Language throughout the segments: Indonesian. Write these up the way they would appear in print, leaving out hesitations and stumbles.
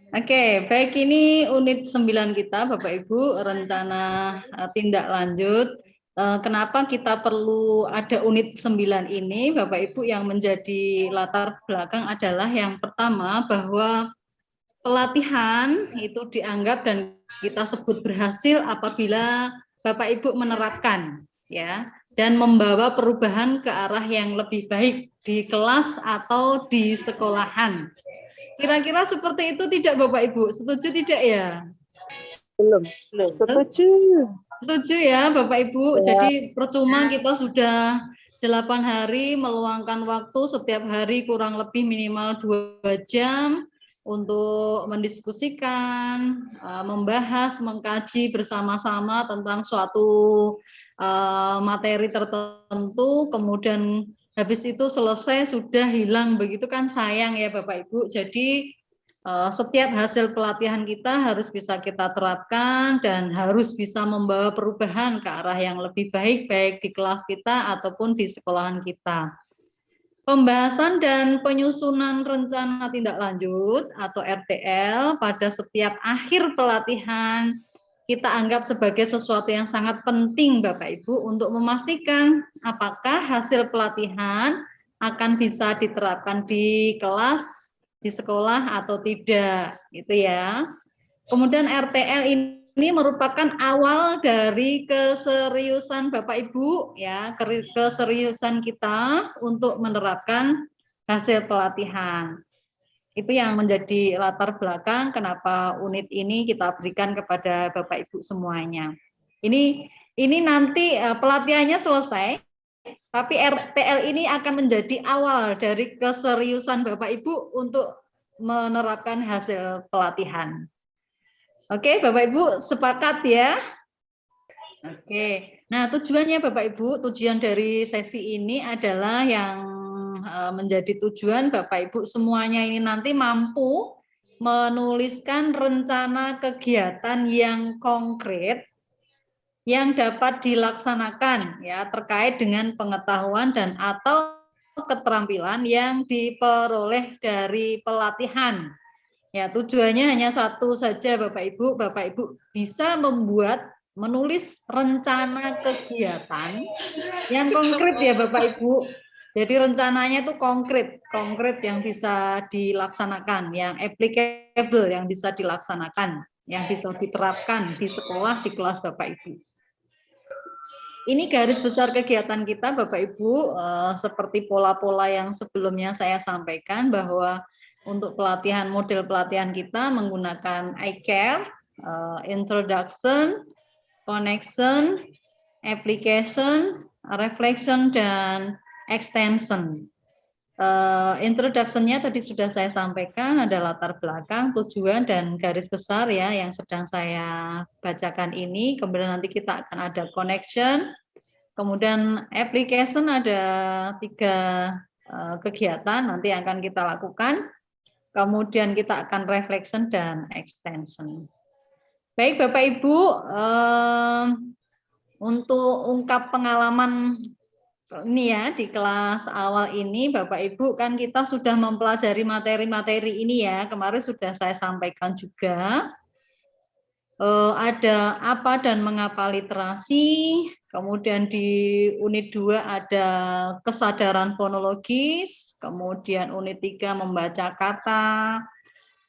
Oke, baik, ini unit 9 kita Bapak Ibu, rencana tindak lanjut. Kenapa kita perlu ada unit 9 ini Bapak Ibu? Yang menjadi latar belakang adalah yang pertama bahwa pelatihan itu dianggap dan kita sebut berhasil apabila Bapak Ibu menerapkan, ya, dan membawa perubahan ke arah yang lebih baik di kelas atau di sekolahan. Kira-kira seperti itu tidak Bapak Ibu? Setuju tidak ya? Belum. Setuju. Setuju ya Bapak Ibu. Ya. Jadi percuma kita sudah 8 hari meluangkan waktu setiap hari kurang lebih minimal 2 jam untuk mendiskusikan, membahas, mengkaji bersama-sama tentang suatu materi tertentu, kemudian habis itu selesai sudah hilang, begitu kan sayang ya Bapak Ibu. Jadi setiap hasil pelatihan kita harus bisa kita terapkan dan harus bisa membawa perubahan ke arah yang lebih baik, baik di kelas kita ataupun di sekolahan kita. Pembahasan dan penyusunan rencana tindak lanjut atau RTL pada setiap akhir pelatihan kita anggap sebagai sesuatu yang sangat penting Bapak Ibu untuk memastikan apakah hasil pelatihan akan bisa diterapkan di kelas, di sekolah atau tidak, gitu ya. Kemudian RTL ini merupakan awal dari keseriusan Bapak Ibu, ya, keseriusan kita untuk menerapkan hasil pelatihan. Itu yang menjadi latar belakang kenapa unit ini kita berikan kepada Bapak Ibu semuanya. Ini nanti pelatihannya selesai, tapi RTL ini akan menjadi awal dari keseriusan Bapak Ibu untuk menerapkan hasil pelatihan. Oke, Bapak Ibu sepakat ya? Oke. Nah, tujuannya Bapak Ibu, tujuan dari sesi ini adalah yang menjadi tujuan Bapak Ibu semuanya ini nanti mampu menuliskan rencana kegiatan yang konkret yang dapat dilaksanakan ya terkait dengan pengetahuan dan atau keterampilan yang diperoleh dari pelatihan. Ya, tujuannya hanya satu saja Bapak Ibu bisa menulis rencana kegiatan yang konkret ya Bapak Ibu. Jadi rencananya itu konkret yang bisa dilaksanakan, yang applicable, yang bisa dilaksanakan, yang bisa diterapkan di sekolah, di kelas Bapak Ibu. Ini garis besar kegiatan kita Bapak Ibu, seperti pola-pola yang sebelumnya saya sampaikan bahwa untuk pelatihan, model pelatihan kita menggunakan I-Care, introduction, connection, application, reflection, dan extension. Introduction-nya tadi sudah saya sampaikan, ada latar belakang, tujuan, dan garis besar ya yang sedang saya bacakan ini. Kemudian nanti kita akan ada connection, kemudian application ada 3 kegiatan nanti akan kita lakukan. Kemudian kita akan reflection dan extension. Baik Bapak Ibu, untuk ungkap pengalaman ini ya di kelas awal ini Bapak Ibu kan kita sudah mempelajari materi-materi ini ya, kemarin sudah saya sampaikan juga. Ada apa dan mengapa literasi, kemudian di unit 2 ada kesadaran fonologis, kemudian unit 3 membaca kata,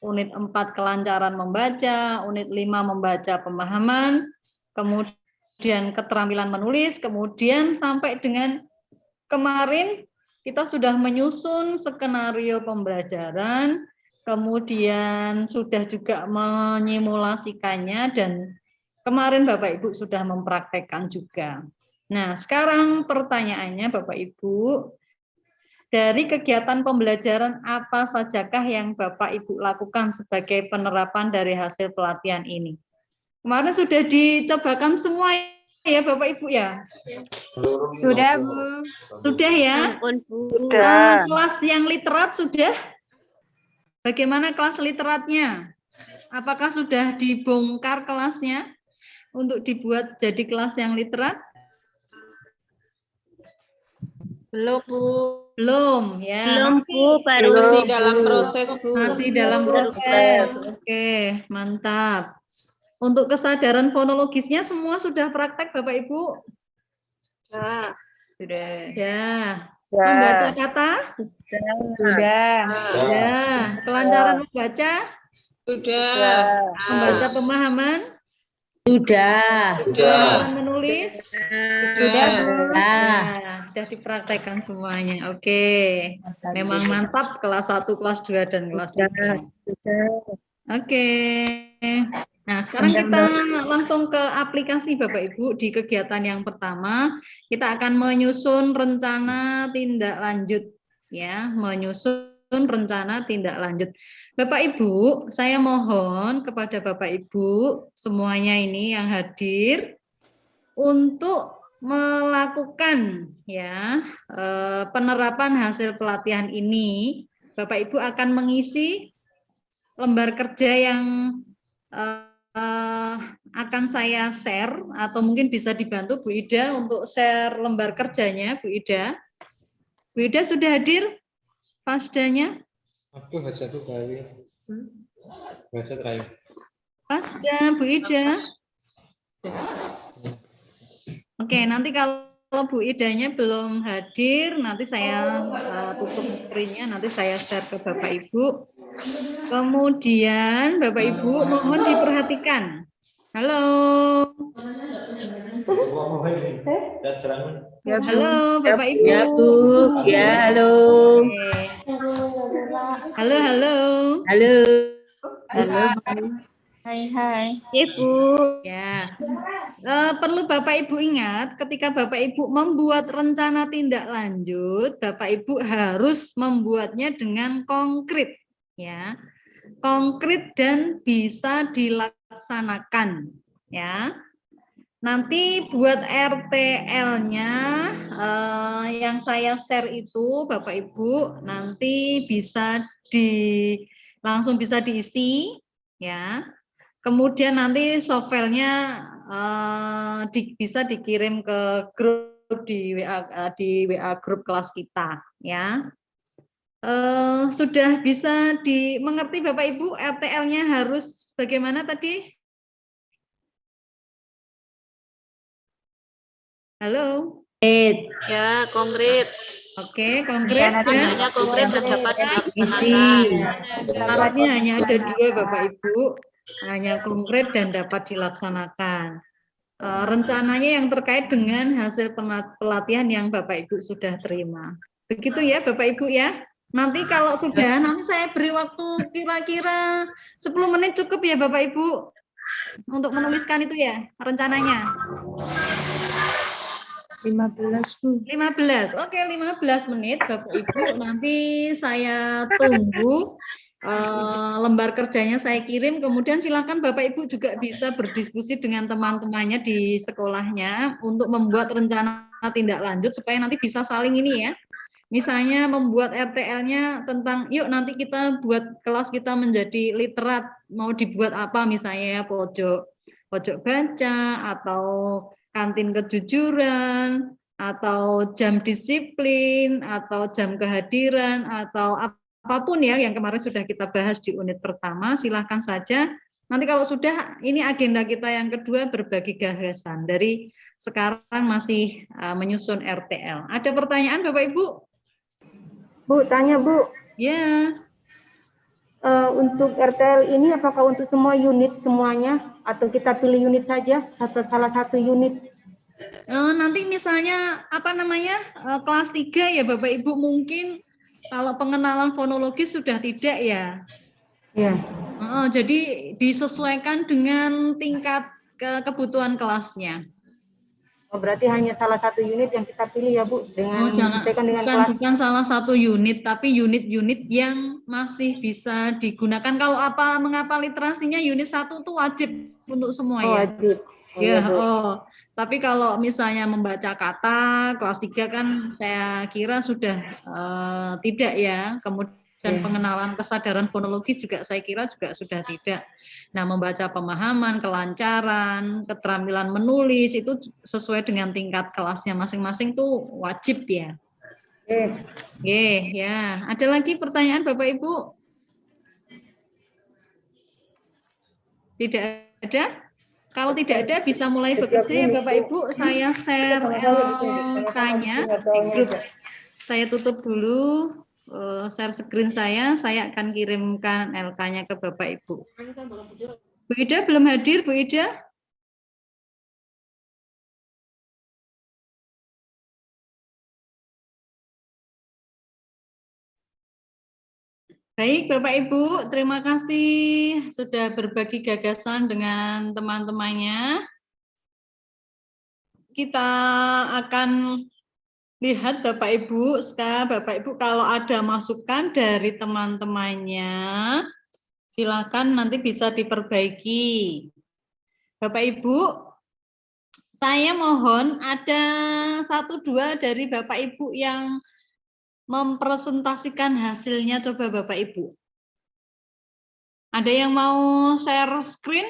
unit 4 kelancaran membaca, unit 5 membaca pemahaman, kemudian keterampilan menulis, kemudian sampai dengan kemarin kita sudah menyusun skenario pembelajaran, kemudian sudah juga menyimulasikannya dan kemarin Bapak Ibu sudah mempraktekkan juga. Nah, sekarang pertanyaannya Bapak Ibu, dari kegiatan pembelajaran apa sajakah yang Bapak Ibu lakukan sebagai penerapan dari hasil pelatihan ini? Kemarin sudah dicobakan semua ya Bapak Ibu ya? Sudah, Bu. Sudah ya? Sudah. Kelas yang literat sudah? Bagaimana kelas literatnya? Apakah sudah dibongkar kelasnya untuk dibuat jadi kelas yang literat? Belum, Bu. Belum ya. Belum, Nanti Bu, baru Belum, masih dalam Bu. proses, Bu. masih dalam proses. Oke, mantap. Untuk kesadaran fonologisnya semua sudah praktek Bapak Ibu? Ya. Sudah. Ya. Ya. Membaca kata? Sudah. Ya. Kelancaran membaca? Sudah. Ya. Membaca pemahaman? Sudah. Keterampilan menulis? Sudah, Bu. Ya, sudah dipraktekkan semuanya. Oke. Memang mantap kelas 1, kelas 2, dan kelas 3. Oke. Nah, sekarang kita langsung ke aplikasi Bapak Ibu. Di kegiatan yang pertama, kita akan menyusun rencana tindak lanjut. Ya, menyusun rencana tindak lanjut. Bapak Ibu, saya mohon kepada Bapak Ibu semuanya ini yang hadir untuk melakukan ya penerapan hasil pelatihan ini. Bapak Ibu akan mengisi lembar kerja yang akan saya share, atau mungkin bisa dibantu Bu Ida untuk share lembar kerjanya. Bu Ida sudah hadir Pasdanya? Aku satu kali. Baca terakhir. Pasda Bu Ida. Oke, nanti kalau Bu Idanya belum hadir, nanti saya tutup screen-nya, nanti saya share ke Bapak Ibu. Kemudian Bapak Ibu mohon diperhatikan. Halo. Ya, Bu. Halo Bapak Ibu. Ya, Bu. Ya, halo. Oke. Halo, halo. Halo. Halo, Hai. Ibu. Ya. Perlu Bapak Ibu ingat, ketika Bapak Ibu membuat rencana tindak lanjut, Bapak Ibu harus membuatnya dengan konkret, ya, konkret dan bisa dilaksanakan, ya. Nanti buat RTL-nya yang saya share itu, Bapak Ibu nanti bisa langsung bisa diisi, ya. Kemudian nanti software-nya bisa dikirim ke grup di WA grup kelas kita, ya. Sudah bisa dimengerti Bapak Ibu, RTL-nya harus bagaimana tadi? Halo. Ya, konkret. Oke, konkret dan Rencana konkret dan dapat Isi. dilaksanakan. syaratnya hanya ada 2 Bapak Ibu, hanya konkret dan dapat dilaksanakan. Rencananya yang terkait dengan hasil pelatihan yang Bapak Ibu sudah terima. Begitu ya Bapak Ibu ya. Nanti kalau sudah, nanti saya beri waktu kira-kira 10 menit cukup ya Bapak Ibu untuk menuliskan itu ya rencananya. 15, Bu. 15. Oke, 15 menit Bapak Ibu. Nanti saya tunggu lembar kerjanya saya kirim, kemudian silakan Bapak Ibu juga bisa berdiskusi dengan teman-temannya di sekolahnya untuk membuat rencana tindak lanjut supaya nanti bisa saling ini ya. Misalnya membuat RTL-nya tentang yuk nanti kita buat kelas kita menjadi literat, mau dibuat apa misalnya ya, pojok baca atau kantin kejujuran atau jam disiplin atau jam kehadiran atau apapun ya yang kemarin sudah kita bahas di unit pertama, silahkan saja. Nanti kalau sudah, ini agenda kita yang kedua, berbagi gagasan. Dari sekarang masih menyusun RTL. Ada pertanyaan Bapak Ibu? Bu, tanya Bu, Ya. untuk RTL ini apakah untuk semua unit semuanya atau kita pilih unit saja, salah satu unit? Nanti misalnya apa namanya kelas 3 ya Bapak Ibu, mungkin kalau pengenalan fonologis sudah tidak ya. Ya. Jadi disesuaikan dengan tingkat kebutuhan kelasnya. Oh, berarti hanya salah satu unit yang kita pilih ya Bu, dengan disesuaikan dengan kelas. Bukan salah satu unit, tapi unit-unit yang masih bisa digunakan. Kalau mengapa literasinya unit 1 itu wajib untuk semua ya. Wajib. Ya, tapi kalau misalnya membaca kata kelas 3 kan saya kira sudah tidak ya. Kemudian pengenalan kesadaran fonologis juga saya kira juga sudah tidak. Nah, membaca pemahaman, kelancaran, keterampilan menulis itu sesuai dengan tingkat kelasnya masing-masing tuh wajib ya. Oke, ya. Ada lagi pertanyaan Bapak Ibu? Tidak ada? Kalau tidak ada bisa mulai bekerja ya Bapak Ibu. Saya share LK-nya di grup. Saya tutup dulu share screen saya akan kirimkan LK-nya ke Bapak Ibu. Bu Ida belum hadir, Bu Ida? Baik, Bapak Ibu, terima kasih sudah berbagi gagasan dengan teman-temannya. Kita akan lihat Bapak Ibu, sekarang Bapak Ibu kalau ada masukan dari teman-temannya, silakan nanti bisa diperbaiki. Bapak Ibu, saya mohon ada 1-2 dari Bapak Ibu yang mempresentasikan hasilnya, coba Bapak Ibu. Ada yang mau share screen?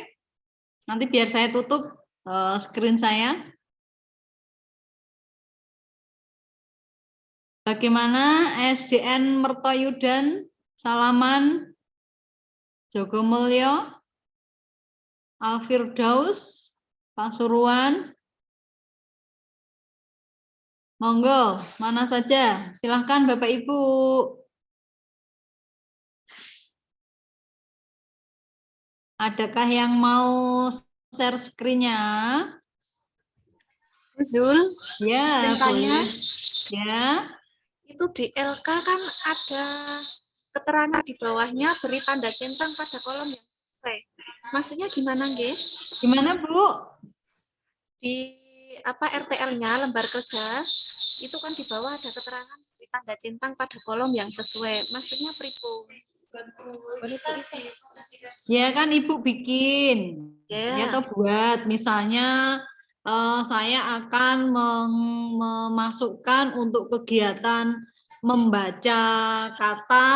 Nanti biar saya tutup screen saya. Bagaimana SDN Mertoyudan, Salaman, Jogomulyo, Alfirdaus, Pasuruan? Monggo, mana saja? Silahkan Bapak Ibu. Adakah yang mau share screen-nya? Zul, Ya, tanya, boleh. Ya. itu di LK kan ada keterangan di bawahnya beri tanda centang pada kolom yang sesuai. Maksudnya gimana, nggih? Gimana, Bu? Di RTL-nya lembar kerja itu kan di bawah ada keterangan beri tanda centang pada kolom yang sesuai. Maksudnya pripun? Ya kan Ibu bikin. Ya Ya. atau buat misalnya saya akan memasukkan untuk kegiatan membaca kata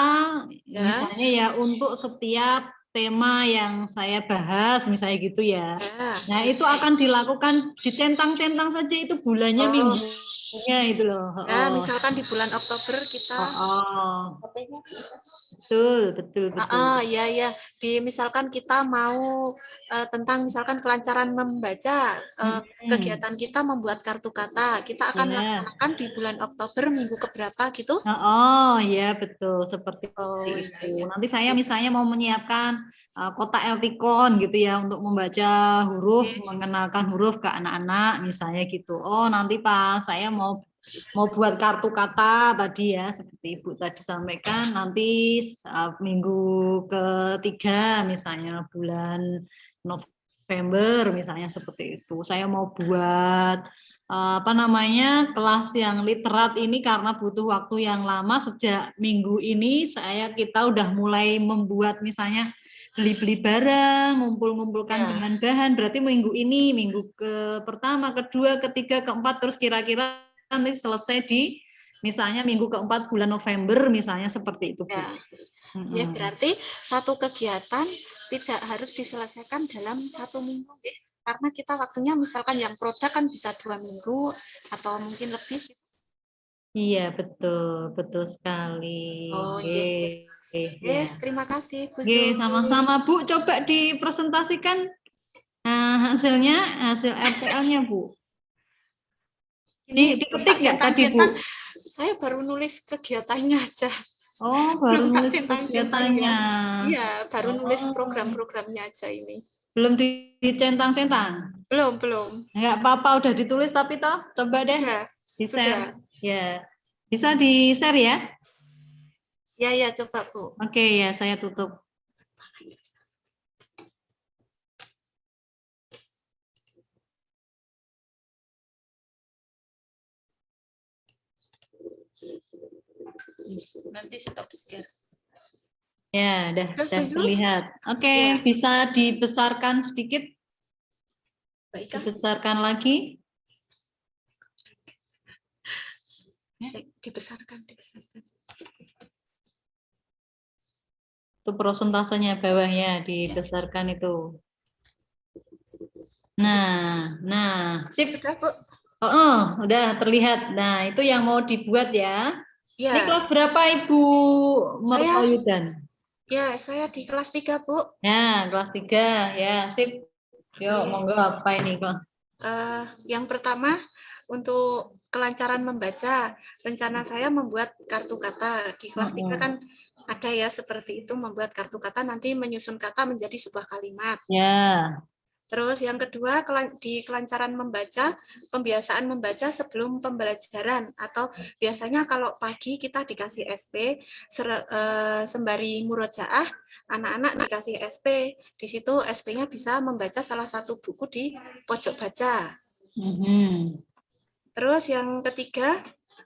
misalnya ya untuk setiap tema yang saya bahas misalnya gitu ya. Nah, itu akan dilakukan dicentang-centang saja itu bulannya minggunya itu loh. Ya, misalkan di bulan Oktober kita betul. ya. Misalkan kita mau tentang misalkan kelancaran membaca, kegiatan kita membuat kartu kata, kita akan laksanakan di bulan Oktober minggu keberapa gitu? Ya betul seperti itu. Ya. Nanti saya misalnya mau menyiapkan kotak eltikon gitu ya untuk membaca huruf, mengenalkan huruf ke anak-anak misalnya gitu. Oh nanti Pak saya mau buat kartu kata tadi ya seperti Ibu tadi sampaikan nanti minggu ketiga misalnya bulan November misalnya seperti itu. Saya mau buat kelas yang literat ini karena butuh waktu yang lama sejak minggu ini kita udah mulai membuat misalnya beli barang, ngumpulkan dengan bahan berarti minggu ini minggu pertama, kedua, ketiga, keempat terus kira-kira nanti selesai di misalnya minggu keempat bulan November misalnya seperti itu. Ya berarti satu kegiatan tidak harus diselesaikan dalam 1 minggu karena kita waktunya misalkan yang produk kan bisa 2 minggu atau mungkin lebih. Iya betul sekali. Terima kasih Bu. Sama-sama Bu, coba dipresentasikan hasil RTL-nya Bu. Diketik nggak tadi Bu? Saya baru nulis kegiatannya aja. Oh, baru nulis kegiatannya. Iya, baru nulis program-programnya aja ini. Belum dicentang-centang? Belum. Enggak apa-apa, udah ditulis tapi toh, coba deh di-share. Ya. Bisa di-share ya? Ya, coba Bu. Oke, ya, saya tutup. Nanti stop share. Ya, udah terlihat. Oke, bisa dibesarkan sedikit. Dibesarkan lagi. Dibesarkan. Itu prosentasenya bawahnya dibesarkan itu. Nah, sip. Sudah, Bu. Udah terlihat. Nah, itu yang mau dibuat ya. Ya, Ini kelas berapa Ibu Mertoyudan? ya, saya di kelas 3, Bu. Ya, kelas 3. Ya, sip. Yuk, monggo apa ini kok? Yang pertama, untuk kelancaran membaca, rencana saya membuat kartu kata. Di kelas 3 kan ada ya seperti itu, membuat kartu kata, nanti menyusun kata menjadi sebuah kalimat. Ya. Terus yang kedua, di kelancaran membaca, pembiasaan membaca sebelum pembelajaran. Atau biasanya kalau pagi kita dikasih SP, sembari murojaah, anak-anak dikasih SP. Di situ SP-nya bisa membaca salah satu buku di pojok baca. Terus yang ketiga,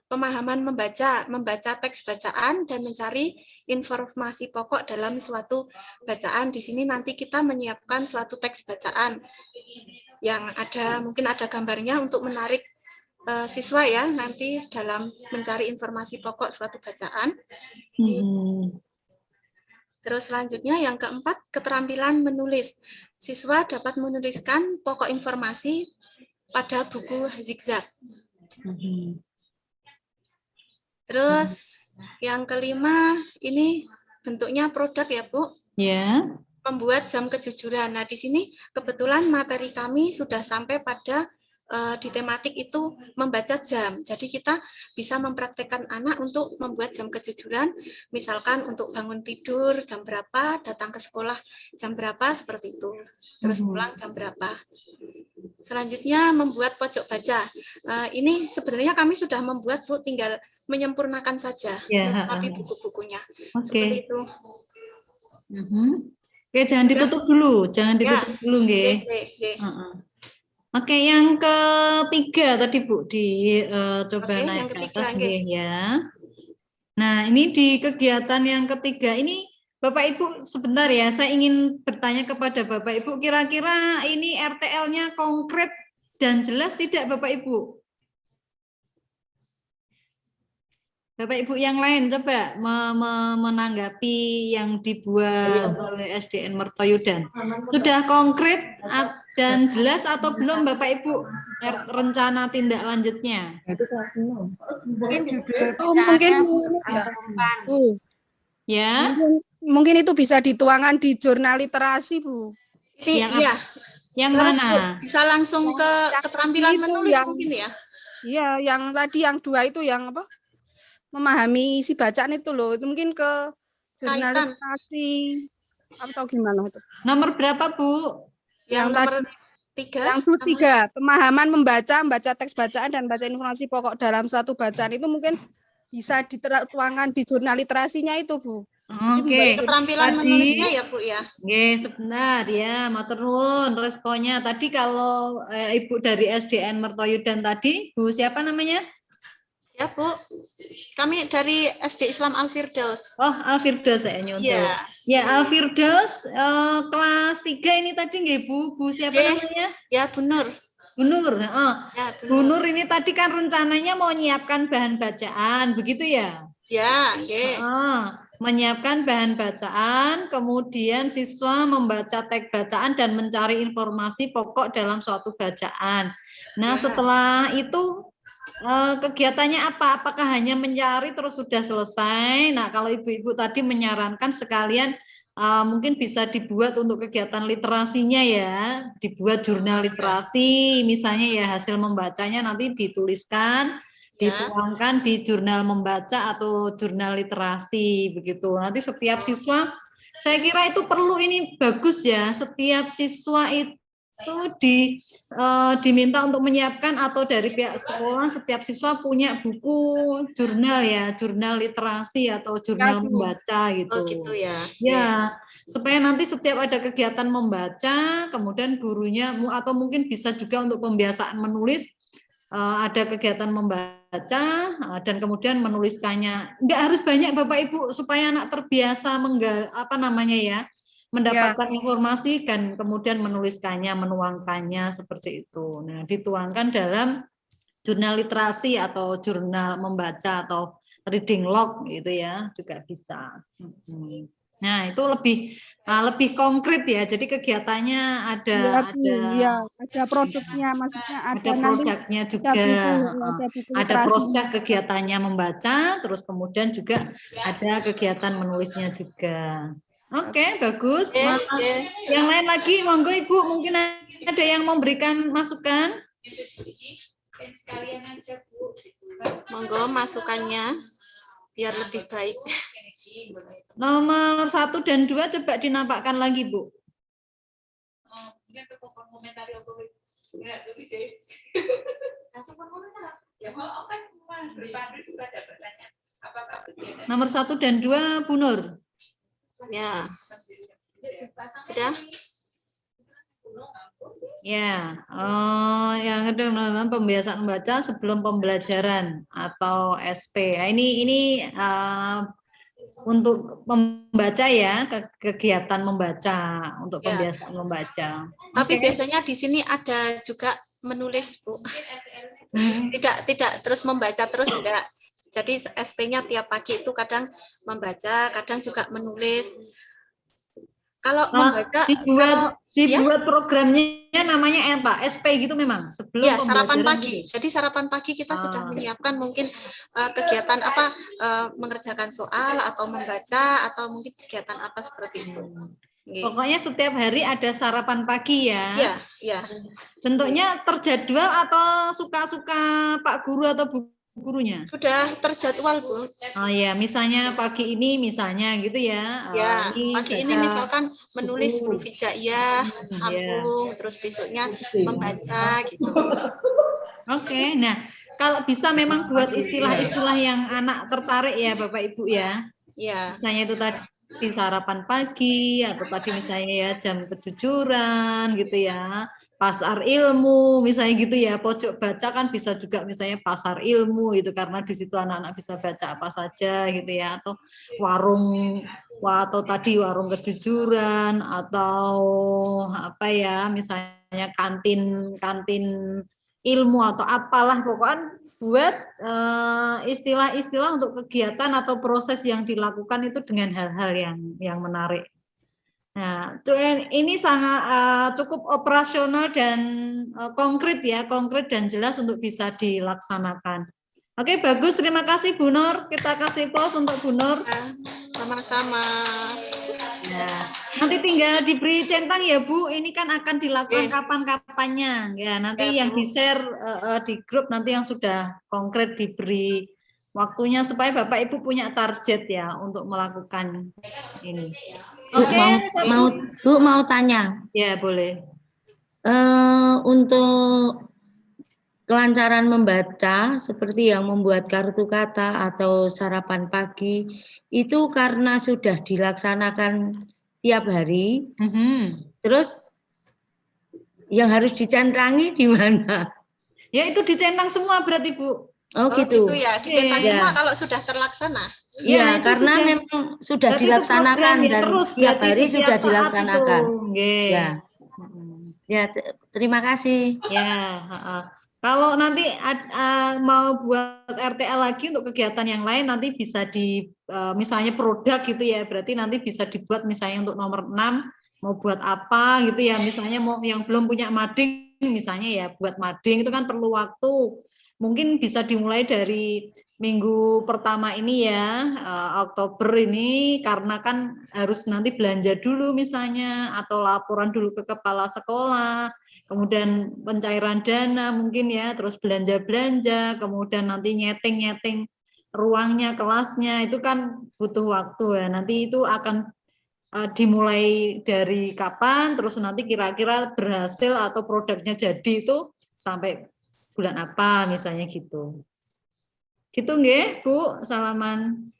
pemahaman membaca teks bacaan dan mencari informasi pokok dalam suatu bacaan. Di sini nanti kita menyiapkan suatu teks bacaan yang mungkin ada gambarnya untuk menarik siswa ya nanti dalam mencari informasi pokok suatu bacaan. Terus selanjutnya yang keempat, keterampilan menulis. Siswa dapat menuliskan pokok informasi pada buku zigzag. Terus yang kelima, ini bentuknya produk ya Bu. Ya. Membuat jam kejujuran. Nah di sini kebetulan materi kami sudah sampai pada di tematik itu membaca jam. Jadi kita bisa mempraktekkan anak untuk membuat jam kejujuran, misalkan untuk bangun tidur jam berapa, datang ke sekolah jam berapa, seperti itu. Terus pulang jam berapa. Selanjutnya membuat pojok baca. Ini sebenarnya kami sudah membuat, Bu, tinggal menyempurnakan saja, melengkapi buku-bukunya. Seperti itu. Oke, jangan ditutup dulu, nggih. Oke, yang ketiga tadi Bu coba naik ke atas nggih ya. Nah, ini di kegiatan yang ketiga ini Bapak Ibu sebentar ya, saya ingin bertanya kepada Bapak Ibu, kira-kira ini RTL-nya konkret dan jelas tidak Bapak Ibu? Bapak Ibu yang lain coba menanggapi yang dibuat oleh SDN Mertoyudan. Sudah konkret dan jelas atau belum Bapak Ibu rencana tindak lanjutnya? Ya. Mungkin itu bisa dituangkan di jurnal literasi, Bu. Yang mana? Bisa langsung ke keterampilan menulis mungkin ya? Iya, yang tadi yang 2 itu yang apa? Memahami isi bacaan itu loh, itu mungkin ke jurnal literasi atau gimana itu? Nomor berapa Bu? Yang nomor 3. Yang 3, pemahaman membaca teks bacaan dan baca informasi pokok dalam suatu bacaan itu mungkin bisa dituangkan di jurnal literasinya itu Bu. Oke. Keterampilan menulisnya ya Bu ya? Oke, sebentar ya, matur nuwun responnya. Tadi kalau Ibu dari SDN Mertoyudan tadi, Bu siapa namanya? Ya Bu, kami dari SD Islam Al-Firdaus. Oh, Al-Firdaus saya nyontoh. Iya. Ya, Al-Firdaus kelas 3 ini tadi nggih Bu, Bu siapa namanya? Ya, Bu Nur. Bu Nur. Ya, Bu Nur ini tadi kan rencananya mau menyiapkan bahan bacaan, begitu ya? Ya, nggih. Menyiapkan bahan bacaan, kemudian siswa membaca teks bacaan dan mencari informasi pokok dalam suatu bacaan. Nah, setelah itu kegiatannya apa? Apakah hanya mencari terus sudah selesai? Nah, kalau ibu-ibu tadi menyarankan sekalian mungkin bisa dibuat untuk kegiatan literasinya ya, dibuat jurnal literasi, misalnya ya hasil membacanya nanti dituliskan, dituangkan di jurnal membaca atau jurnal literasi begitu. Nanti setiap siswa, saya kira itu perlu, ini bagus ya, setiap siswa itu diminta untuk menyiapkan atau dari pihak sekolah setiap siswa punya buku jurnal ya, jurnal literasi atau jurnal membaca gitu. Oh gitu ya. Ya, supaya nanti setiap ada kegiatan membaca, kemudian gurunya atau mungkin bisa juga untuk pembiasaan menulis, ada kegiatan membaca dan kemudian menuliskannya. Enggak harus banyak Bapak Ibu supaya anak terbiasa mendapatkan informasi dan kemudian menuliskannya, menuangkannya seperti itu. Nah, dituangkan dalam jurnal literasi atau jurnal membaca atau reading log gitu ya, juga bisa. Nah, itu lebih konkret ya. Jadi kegiatannya Ya, Bu. Ya, ada produknya, ya, maksudnya ada ada nanti produknya ada juga, buku, ada buku ada literasinya. proses kegiatannya membaca, terus kemudian juga ada kegiatan menulisnya juga. Oke, bagus. Oke, Yang lain lagi, monggo Ibu, mungkin ada yang memberikan masukan? monggo masukannya biar lebih baik. Nomor 1 dan 2 coba dinampakkan lagi, Bu. Nomor 1 dan 2, Bu Nur. Ya. Sudah? Ya, yang kedua pembiasaan membaca sebelum pembelajaran atau SP. Nah, ini untuk membaca ya, kegiatan membaca untuk Ya. pembiasaan membaca. Tapi Oke. biasanya di sini ada juga menulis, Bu. Tidak terus membaca terus enggak. Jadi SP-nya tiap pagi itu kadang membaca, kadang juga menulis. Kalau membaca, dibuat programnya namanya apa? SP gitu memang sebelum ya, sarapan pembelajaran pagi. gitu. Jadi sarapan pagi kita sudah menyiapkan mungkin kegiatan apa, mengerjakan soal atau membaca atau mungkin kegiatan apa seperti itu. Pokoknya setiap hari ada sarapan pagi ya. Iya, iya. Bentuknya terjadwal atau suka-suka Pak Guru atau Bu Gurunya? Sudah terjadwal, Bu. Oh ya, misalnya pagi ini misalnya gitu ya. Ya, pagi ini misalkan menulis huruf hijaiyah, sambung, terus besoknya membaca gitu. Oke, nah kalau bisa memang buat istilah-istilah yang anak tertarik ya Bapak Ibu ya. Ya. Misalnya itu tadi sarapan pagi atau tadi misalnya ya jam kejujuran gitu ya. Pasar ilmu misalnya gitu ya, pojok baca kan bisa juga misalnya pasar ilmu gitu karena di situ anak-anak bisa baca apa saja gitu ya, atau warung atau tadi warung kejujuran atau apa ya misalnya kantin ilmu atau apalah pokoknya buat istilah-istilah untuk kegiatan atau proses yang dilakukan itu dengan hal-hal yang menarik. Nah, ini sangat cukup operasional dan konkret dan jelas untuk bisa dilaksanakan. Oke, bagus. Terima kasih Bu Nur. Kita kasih pause untuk Bu Nur. Sama-sama. Ya, nanti tinggal diberi centang ya Bu. Ini kan akan dilakukan kapan-kapannya. Ya, nanti yang di-share di grup nanti yang sudah konkret diberi waktunya supaya Bapak Ibu punya target ya untuk melakukan ini. Oke, Bu mau tanya. Ya, boleh. Untuk kelancaran membaca seperti yang membuat kartu kata atau sarapan pagi itu karena sudah dilaksanakan tiap hari. Terus yang harus dicentangi di mana? Ya itu dicentang semua berarti Bu. Oh gitu ya, dicentang semua kalau sudah terlaksana. Ya, karena memang sudah dilaksanakan dan tiap hari sudah dilaksanakan. Ya, terima kasih. Ya, kalau nanti mau buat RTL lagi untuk kegiatan yang lain nanti bisa misalnya produk gitu ya, berarti nanti bisa dibuat misalnya untuk nomor 6 mau buat apa gitu ya, misalnya mau yang belum punya mading misalnya ya buat mading itu kan perlu waktu. Mungkin bisa dimulai dari minggu pertama ini ya, Oktober ini, karena kan harus nanti belanja dulu misalnya, atau laporan dulu ke kepala sekolah, kemudian pencairan dana mungkin ya, terus belanja-belanja, kemudian nanti nyeting ruangnya, kelasnya, itu kan butuh waktu ya, nanti itu akan dimulai dari kapan, terus nanti kira-kira berhasil atau produknya jadi itu sampai bulan apa misalnya gitu. Gitu nggih, Bu, salaman.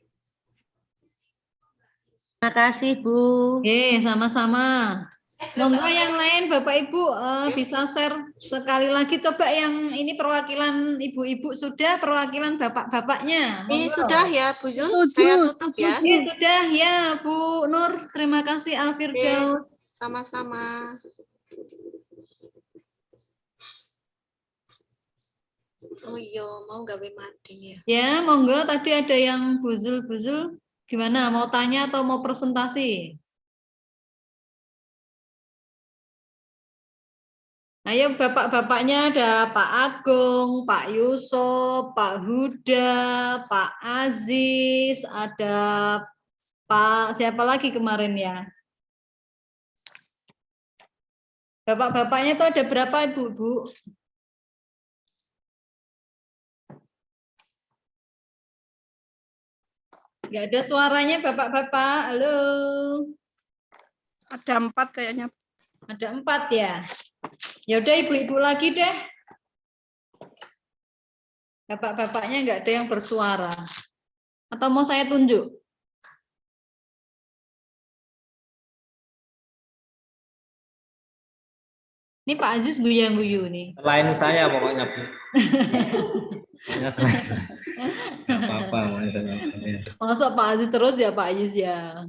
Terima kasih, Bu. Oke, sama-sama. Monggo yang lain Bapak Ibu bisa share sekali lagi, coba yang ini perwakilan ibu-ibu sudah, perwakilan bapak-bapaknya. Sudah ya Bu Jun, saya tutup ya. Sudah ya Bu Nur, terima kasih Al-Firdaus. Sama-sama. Oh iya, mau gawe mading ya. Ya, monggo tadi ada yang buzul-buzul. Gimana, mau tanya atau mau presentasi? Ayo bapak-bapaknya ada Pak Agung, Pak Yusuf, Pak Huda, Pak Aziz, ada Pak siapa lagi kemarin ya? Bapak-bapaknya itu ada berapa ibu-ibu? Nggak ada suaranya bapak-bapak, halo. Ada 4 kayaknya. Ada 4 ya? Ya udah ibu-ibu lagi deh. Bapak-bapaknya nggak ada yang bersuara. Atau mau saya tunjuk? Ini Pak Aziz guyang-guyu nih. Selain saya pokoknya, Bu. Pokoknya selain saya. Nggak apa-apa, pokoknya saya. Masa Pak Aziz terus ya Pak Aziz ya?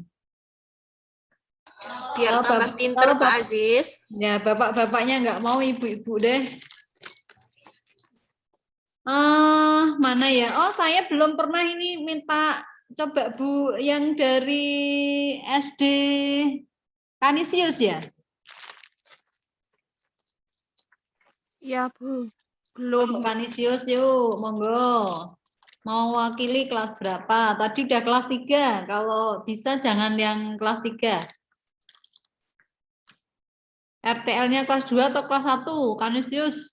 Biar tambah pinter Pak Aziz. Ya bapak-bapaknya nggak mau, ibu-ibu deh. Mana ya? Oh saya belum pernah ini minta coba Bu yang dari SD Kanisius ya? Iya, Bu. Belum. Kanisius yuk, monggo. Mau wakili kelas berapa? Tadi udah kelas 3. Kalau bisa jangan yang kelas 3. RTL-nya kelas 2 atau kelas 1? Kanisius.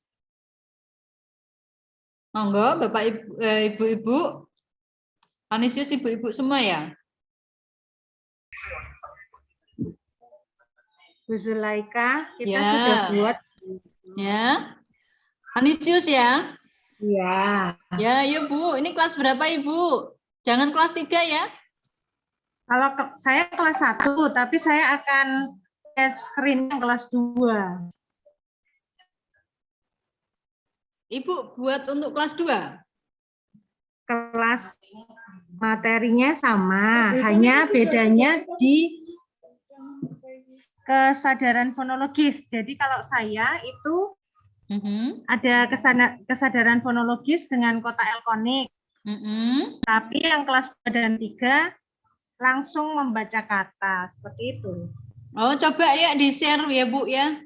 Monggo, Bapak Ibu-ibu. Kanisius ibu-ibu semua ya? Bu Zulaika, kita Ya. sudah buat. Ya. Kanisius ya? Ya. Ya, yuk Bu. Ini kelas berapa Ibu? Jangan kelas 3 ya? Kalau saya kelas 1, tapi saya akan screen yang kelas 2. Ibu buat untuk kelas 2? Kelas materinya sama, hanya bedanya di kesadaran fonologis. Jadi kalau saya itu ada kesadaran fonologis dengan kotak elektronik. Tapi yang kelas 2 dan 3 langsung membaca kata, seperti itu. Oh, coba ya di-share ya, Bu ya.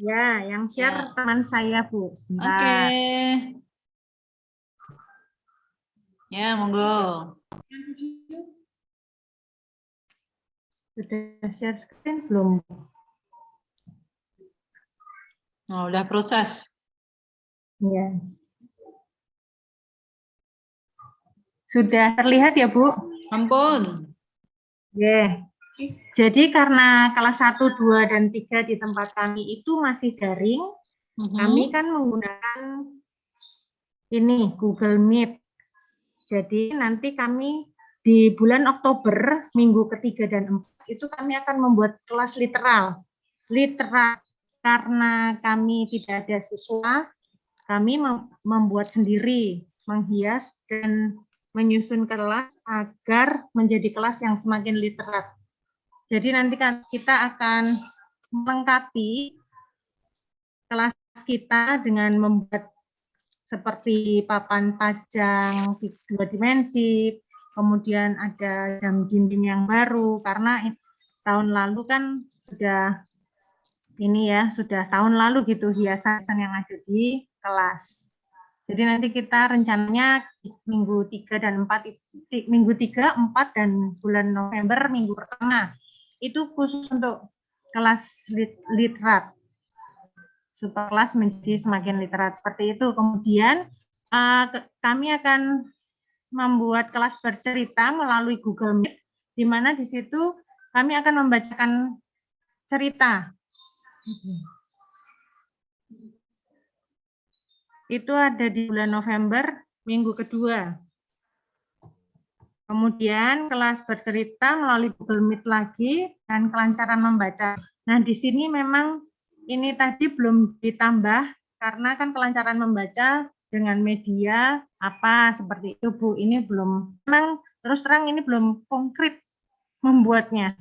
Ya, yang share teman saya, Bu. Oke. Ya, monggo. Sudah share screen belum? Oh, udah proses. Ya. Sudah terlihat ya, Bu? Ampun. Ya. Jadi karena kelas 1, 2, dan 3 di tempat kami itu masih daring, kami kan menggunakan ini Google Meet. Jadi nanti kami di bulan Oktober, minggu ketiga dan 4, itu kami akan membuat kelas literal. Karena kami tidak ada siswa, kami membuat sendiri, menghias dan menyusun kelas agar menjadi kelas yang semakin literat. Jadi nanti kan kita akan melengkapi kelas kita dengan membuat seperti papan pajang 2 dimensi, kemudian ada jam dinding yang baru, karena tahun lalu kan sudah tahun lalu gitu hiasan yang ada di kelas. Jadi nanti kita rencananya minggu 3 dan 4, minggu 3, 4 dan bulan November minggu pertama itu khusus untuk kelas literat, supaya kelas menjadi semakin literat seperti itu. Kemudian kami akan membuat kelas bercerita melalui Google Meet, di mana di situ kami akan membacakan cerita. Itu ada di bulan November minggu kedua. Kemudian kelas bercerita melalui Google Meet lagi dan kelancaran membaca. Nah, di sini memang ini tadi belum ditambah karena kan kelancaran membaca dengan media apa seperti itu, Bu. Ini belum, memang terus terang ini belum konkret membuatnya.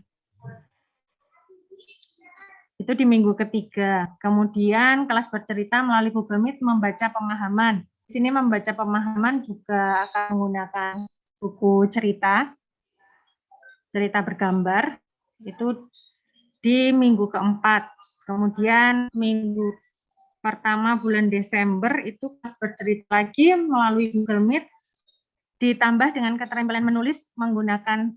Itu di minggu ketiga. Kemudian kelas bercerita melalui Google Meet membaca pemahaman. Di sini membaca pemahaman juga akan menggunakan buku cerita. cerita bergambar itu di minggu keempat. Kemudian minggu pertama bulan Desember itu kelas bercerita lagi melalui Google Meet, ditambah dengan keterampilan menulis menggunakan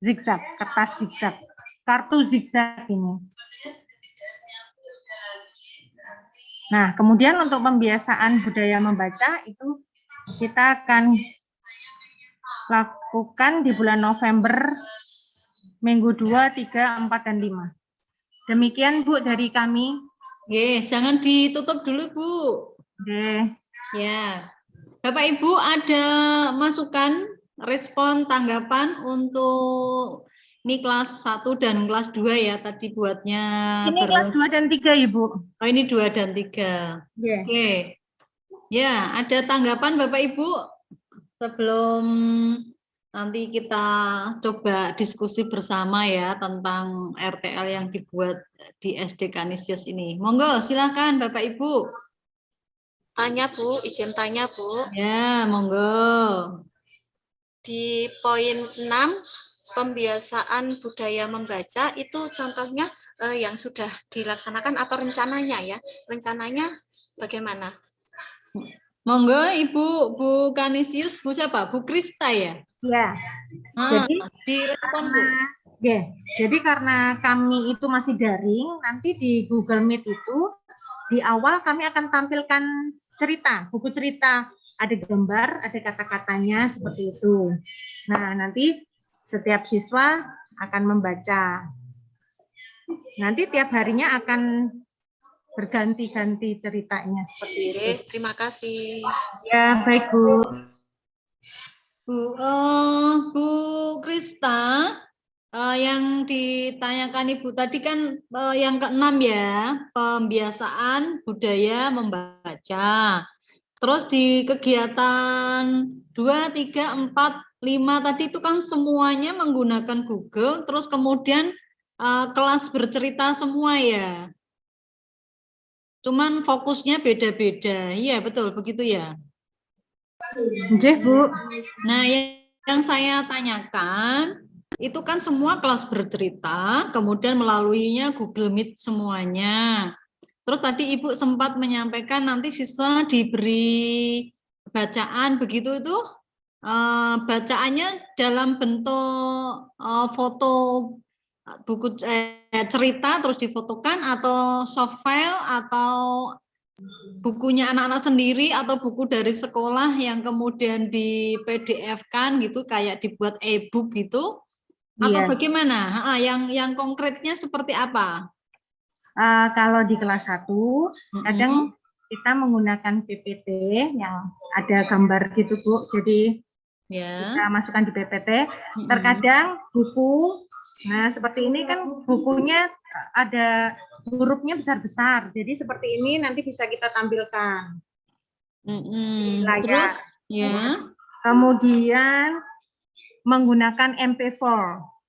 zigzag, kertas zigzag, kartu zigzag ini. Nah, kemudian untuk pembiasaan budaya membaca itu kita akan lakukan di bulan November minggu 2, 3, 4, dan 5. Demikian Bu dari kami. Jangan ditutup dulu Bu. Ya, Bapak Ibu ada masukan, respon, tanggapan untuk ini kelas 1 dan kelas 2 ya tadi buatnya. Ini kelas 2 dan 3 Ibu. Oh ini 2 dan 3. Oke. Ya, ada tanggapan Bapak Ibu sebelum nanti kita coba diskusi bersama ya tentang RTL yang dibuat di SD Kanisius ini. Monggo silakan Bapak Ibu. Tanya Bu, izin tanya Bu. Ya, monggo. Di poin 6 pembiasaan budaya membaca itu contohnya yang sudah dilaksanakan atau rencananya ya. Rencananya bagaimana? Monggo Ibu Bu Kanisius, Bu siapa? Bu Krista ya? Ya. Jadi direspon Bu. Jadi karena kami itu masih daring, nanti di Google Meet itu di awal kami akan tampilkan cerita, buku cerita, ada gambar, ada kata-katanya seperti itu. Nah, nanti setiap siswa akan membaca. Nanti tiap harinya akan berganti-ganti ceritanya seperti itu. Terima kasih. Ya, baik Bu. Bu Krista, yang ditanyakan Ibu tadi kan yang ke-6 ya, pembiasaan budaya membaca. Terus di kegiatan 2, 3, 4, 5 tadi itu kan semuanya menggunakan Google, terus kemudian kelas bercerita semua ya. Cuman fokusnya beda-beda. Iya, betul, begitu ya. Bu. Nah, yang saya tanyakan itu kan semua kelas bercerita, kemudian melaluinya Google Meet semuanya. Terus tadi Ibu sempat menyampaikan nanti siswa diberi bacaan begitu itu, bacaannya dalam bentuk foto buku cerita terus difotokan atau soft file atau bukunya anak-anak sendiri atau buku dari sekolah yang kemudian di PDF-kan gitu kayak dibuat e-book gitu atau bagaimana? Yang konkretnya seperti apa? Kalau di kelas 1 kadang kita menggunakan PPT yang ada gambar gitu Bu. Jadi kita masukkan di PPT. Terkadang buku, nah seperti ini kan bukunya ada hurufnya besar-besar. Jadi seperti ini nanti bisa kita tampilkan. Terus, ya. Kemudian menggunakan MP4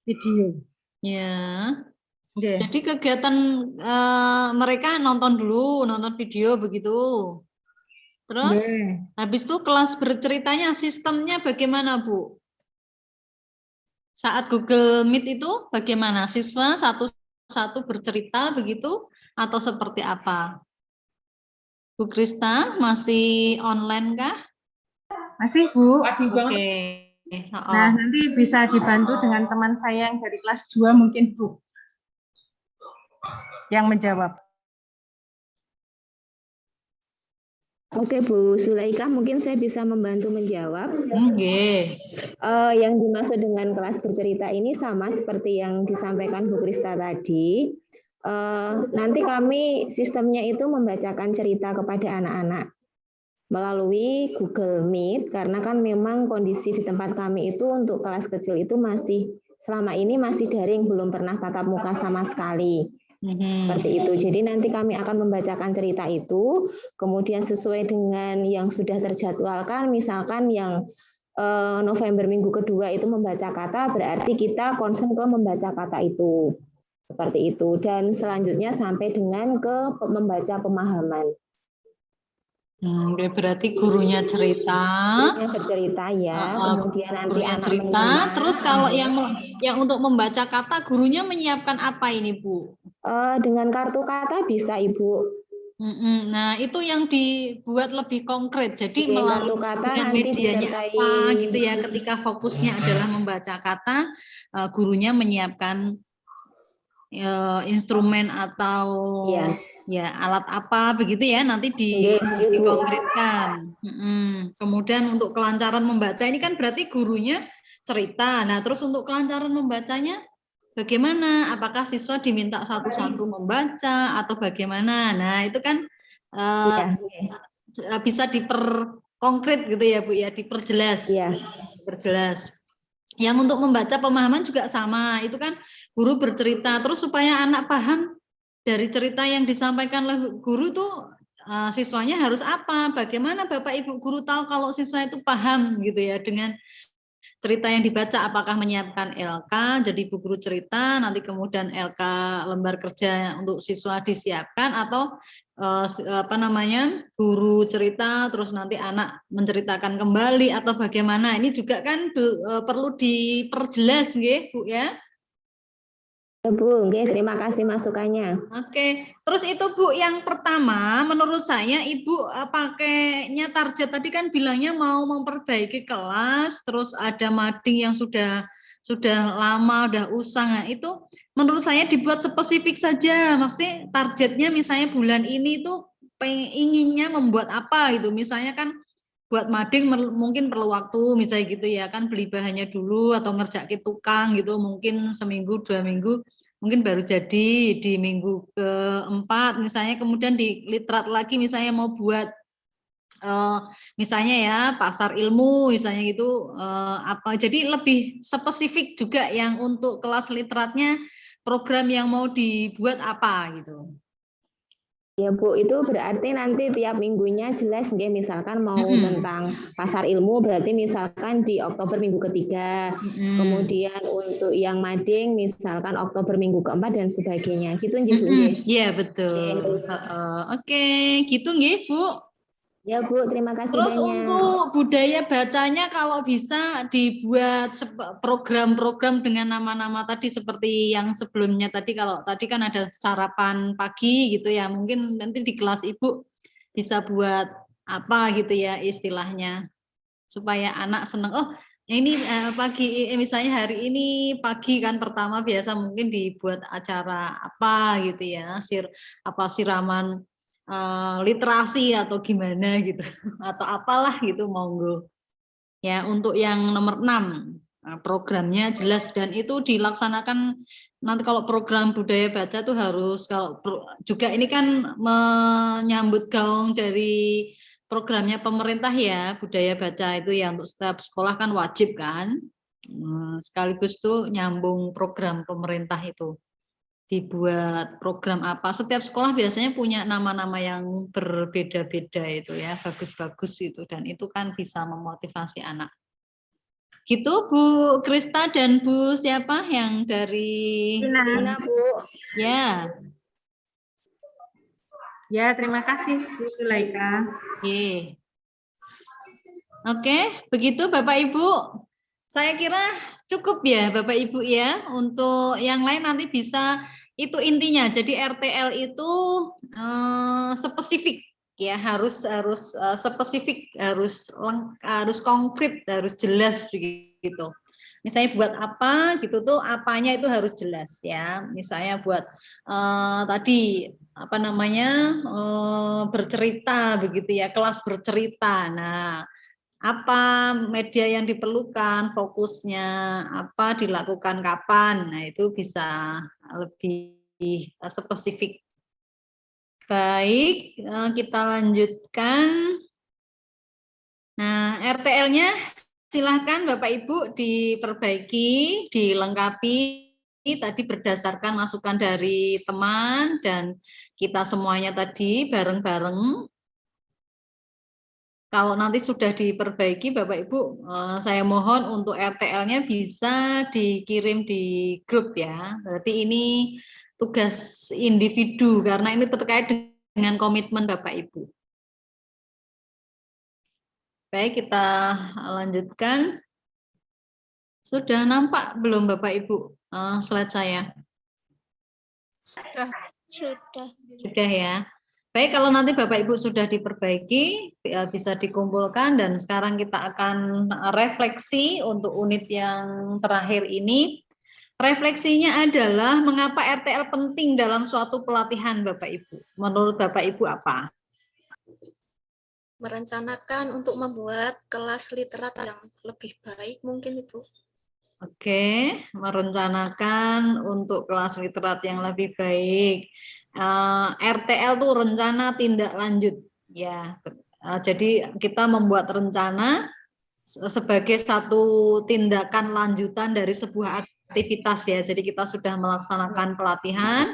video. Ya. Jadi kegiatan mereka nonton dulu, nonton video begitu. Terus habis itu kelas berceritanya sistemnya bagaimana Bu? Saat Google Meet itu bagaimana? Siswa satu-satu bercerita begitu atau seperti apa? Bu Krista masih online kah? Masih Bu. Oke. Nah nanti bisa dibantu dengan teman saya yang dari kelas 2 mungkin Bu yang menjawab. Oke Bu Zulaika, mungkin saya bisa membantu menjawab. Yang dimaksud dengan kelas bercerita ini sama seperti yang disampaikan Bu Krista tadi. Nanti kami sistemnya itu membacakan cerita kepada anak-anak melalui Google Meet, karena kan memang kondisi di tempat kami itu untuk kelas kecil itu masih selama ini masih daring, belum pernah tatap muka sama sekali. Seperti itu. Jadi nanti kami akan membacakan cerita itu, kemudian sesuai dengan yang sudah terjadwalkan, misalkan yang November minggu kedua itu membaca kata, berarti kita concern ke membaca kata itu. Seperti itu. Dan selanjutnya sampai dengan ke membaca pemahaman. Berarti gurunya cerita. Gurunya bercerita ya, kemudian nanti Gurunya anak cerita. menyimak. Terus kalau yang untuk membaca kata, gurunya menyiapkan apa ini, Bu? Dengan kartu kata bisa, Ibu. Nah, itu yang dibuat lebih konkret. Jadi kartu kata dengan nanti medianya disertai apa gitu ya. Ketika fokusnya adalah membaca kata, gurunya menyiapkan instrumen atau ya alat apa begitu ya, nanti dikonkretkan. Kemudian untuk kelancaran membaca ini kan berarti gurunya cerita. Nah, terus untuk kelancaran membacanya bagaimana? Apakah siswa diminta satu-satu membaca atau bagaimana? Nah, itu kan bisa diperkonkret gitu ya, Bu ya, diperjelas. Diperjelas. Yang untuk membaca pemahaman juga sama, itu kan guru bercerita, terus supaya anak paham dari cerita yang disampaikan oleh guru tuh siswanya harus apa, bagaimana Bapak Ibu guru tahu kalau siswa itu paham gitu ya dengan cerita yang dibaca, apakah menyiapkan LK, jadi ibu guru cerita, nanti kemudian LK lembar kerja untuk siswa disiapkan, atau guru cerita, terus nanti anak menceritakan kembali, atau bagaimana. Ini juga kan perlu diperjelas, Bu ya. Bu, terima kasih masukannya. Oke, terus itu Bu yang pertama, menurut saya Ibu pakainya target tadi kan bilangnya mau memperbaiki kelas, terus ada mading yang sudah lama, udah usang. Nah, itu menurut saya dibuat spesifik saja. Maksudnya targetnya misalnya bulan ini tuh inginnya membuat apa gitu. Misalnya kan buat mading mungkin perlu waktu misalnya gitu ya, kan beli bahannya dulu atau ngerjakin tukang gitu, mungkin seminggu 2 minggu mungkin baru jadi di minggu keempat misalnya, kemudian di literat lagi misalnya mau buat misalnya ya pasar ilmu misalnya gitu, apa, jadi lebih spesifik juga yang untuk kelas literatnya, program yang mau dibuat apa gitu. Ya Bu, itu berarti nanti tiap minggunya jelas nggih, misalkan mau tentang pasar ilmu berarti misalkan di Oktober minggu ketiga, kemudian untuk yang mading misalkan Oktober minggu keempat dan sebagainya. Gitu nggih Bu nggih? Iya betul. Oke, gitu nggih Bu. Ya Bu, terima kasih terus banyak. Untuk budaya bacanya kalau bisa dibuat program-program dengan nama-nama tadi seperti yang sebelumnya tadi. Kalau tadi kan ada sarapan pagi gitu ya, mungkin nanti di kelas Ibu bisa buat apa gitu ya istilahnya, supaya anak senang. Oh ini pagi, misalnya hari ini pagi kan pertama biasa mungkin dibuat acara apa gitu ya, siraman literasi atau gimana gitu atau apalah gitu, monggo ya. Untuk yang nomor 6 programnya jelas dan itu dilaksanakan nanti. Kalau program budaya baca tuh harus, kalau juga ini kan menyambut gaung dari programnya pemerintah ya, budaya baca itu ya untuk setiap sekolah kan wajib kan, sekaligus tuh nyambung program pemerintah itu. Dibuat program apa, setiap sekolah biasanya punya nama-nama yang berbeda-beda itu ya, bagus-bagus itu, dan itu kan bisa memotivasi anak. Gitu Bu Krista dan Bu siapa yang dari Ina, Bu. Ya. Ya, terima kasih Bu Sulaika. Oke, begitu Bapak Ibu. Saya kira cukup ya Bapak Ibu ya. Untuk yang lain nanti bisa, itu intinya. Jadi RTL itu spesifik ya, harus spesifik, harus konkret, harus jelas gitu. Misalnya buat apa gitu tuh, apanya itu harus jelas ya. Misalnya buat tadi apa namanya, bercerita begitu ya, kelas bercerita. Nah, apa media yang diperlukan, fokusnya apa, dilakukan kapan, nah itu bisa lebih spesifik. Baik, kita lanjutkan. Nah, RTL-nya silahkan Bapak Ibu diperbaiki, dilengkapi tadi berdasarkan masukan dari teman dan kita semuanya tadi bareng-bareng. Kalau nanti sudah diperbaiki Bapak Ibu, saya mohon untuk RTL-nya bisa dikirim di grup ya. Berarti ini tugas individu karena ini terkait dengan komitmen Bapak Ibu. Baik, kita lanjutkan. Sudah nampak belum Bapak Ibu slide saya? Sudah ya. Baik, kalau nanti Bapak Ibu sudah diperbaiki, bisa dikumpulkan, dan sekarang kita akan refleksi untuk unit yang terakhir ini. Refleksinya adalah mengapa RTL penting dalam suatu pelatihan Bapak Ibu. Menurut Bapak Ibu apa? Merencanakan untuk membuat kelas literat yang lebih baik mungkin Ibu. Oke, merencanakan untuk kelas literat yang lebih baik. RTL itu rencana tindak lanjut, ya. Jadi kita membuat rencana sebagai satu tindakan lanjutan dari sebuah aktivitas ya. Jadi kita sudah melaksanakan pelatihan,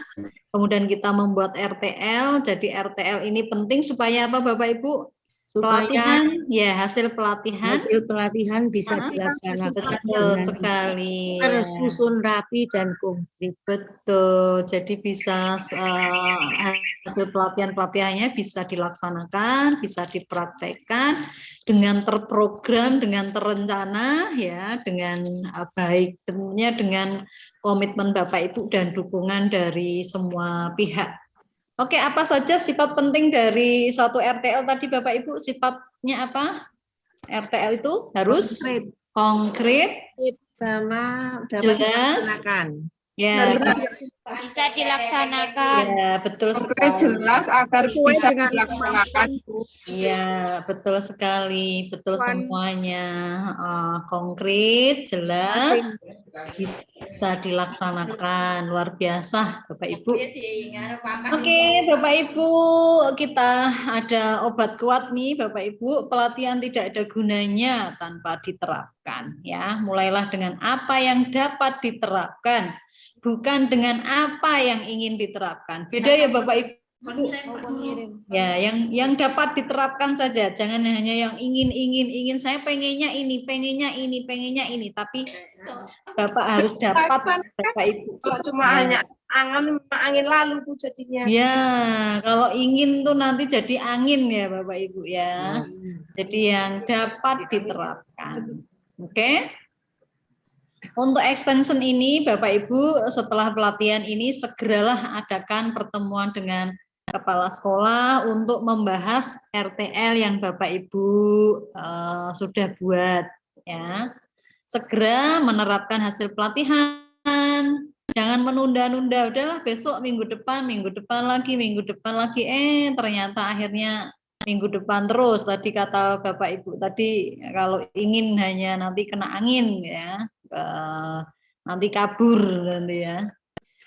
kemudian kita membuat RTL. Jadi RTL ini penting supaya apa Bapak Ibu? Pelatihan, ya, hasil pelatihan bisa dilaksanakan betul sekali, tersusun rapi dan konkret. betul. Jadi bisa hasil pelatihannya bisa dilaksanakan, bisa dipraktekkan dengan terprogram, dengan terencana, ya, dengan baik, tentunya dengan komitmen Bapak Ibu dan dukungan dari semua pihak. Oke, apa saja sifat penting dari suatu RTL tadi Bapak Ibu? Sifatnya apa? RTL itu harus konkret, sama jelas, dapat dilaksanakan. ya, Bisa dilaksanakan. ya, betul sekali. Jelas agar Sesuai bisa dengan dilaksanakan. Iya, betul sekali, betul semuanya. Konkret, jelas, bisa dilaksanakan. Luar biasa, Bapak Ibu. Oke, Bapak Ibu, kita ada obat kuat nih, Bapak Ibu. Pelatihan tidak ada gunanya tanpa diterapkan. Ya, mulailah dengan apa yang dapat diterapkan, bukan dengan apa yang ingin diterapkan. Beda ya, Bapak Ibu. Ya, yang dapat diterapkan saja, jangan hanya yang ingin saya pengennya ini, tapi Bapak harus dapat, Bapak Ibu. Kalau cuma hanya angin lalu tuh jadinya. Ya, kalau ingin tuh nanti jadi angin ya Bapak Ibu ya. Jadi yang dapat diterapkan. Oke. Untuk extension ini Bapak Ibu, setelah pelatihan ini segeralah adakan pertemuan dengan kepala sekolah untuk membahas RTL yang Bapak Ibu sudah buat, ya. Segera menerapkan hasil pelatihan, jangan menunda-nunda. Udahlah besok, minggu depan lagi, ternyata akhirnya minggu depan terus. Tadi kata Bapak Ibu tadi, kalau ingin hanya nanti kena angin ya, nanti kabur nanti ya.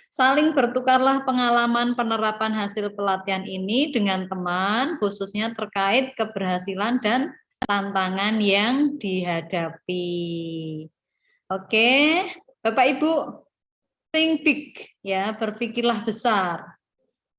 Saling bertukarlah pengalaman penerapan hasil pelatihan ini dengan teman, khususnya terkait keberhasilan dan tantangan yang dihadapi. Oke, Bapak Ibu, think big, ya, berpikirlah besar.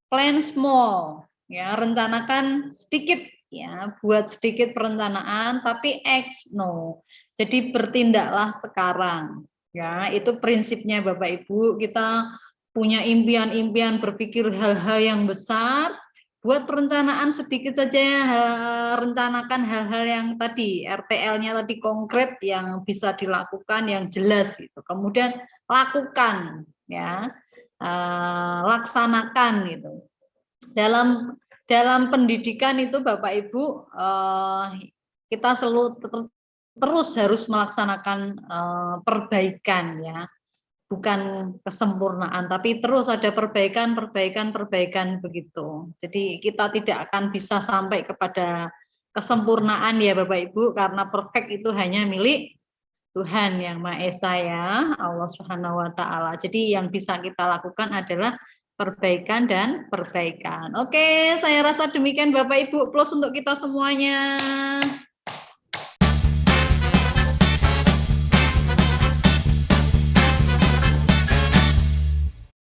Plan small, ya, rencanakan sedikit, ya, buat sedikit perencanaan, tapi act no. Jadi bertindaklah sekarang, ya, itu prinsipnya Bapak Ibu. Kita punya impian-impian, berpikir hal-hal yang besar, buat perencanaan sedikit saja, rencanakan hal-hal yang tadi, RTL-nya tadi konkret, yang bisa dilakukan, yang jelas gitu. Kemudian lakukan, ya, laksanakan gitu. Dalam pendidikan itu Bapak Ibu, kita selalu terus harus melaksanakan perbaikan, ya. Bukan kesempurnaan, tapi terus ada perbaikan begitu. Jadi kita tidak akan bisa sampai kepada kesempurnaan ya Bapak Ibu, karena perfect itu hanya milik Tuhan Yang Maha Esa ya, Allah Subhanahu wa taala. Jadi yang bisa kita lakukan adalah perbaikan dan perbaikan. Oke, saya rasa demikian Bapak Ibu, plus untuk kita semuanya.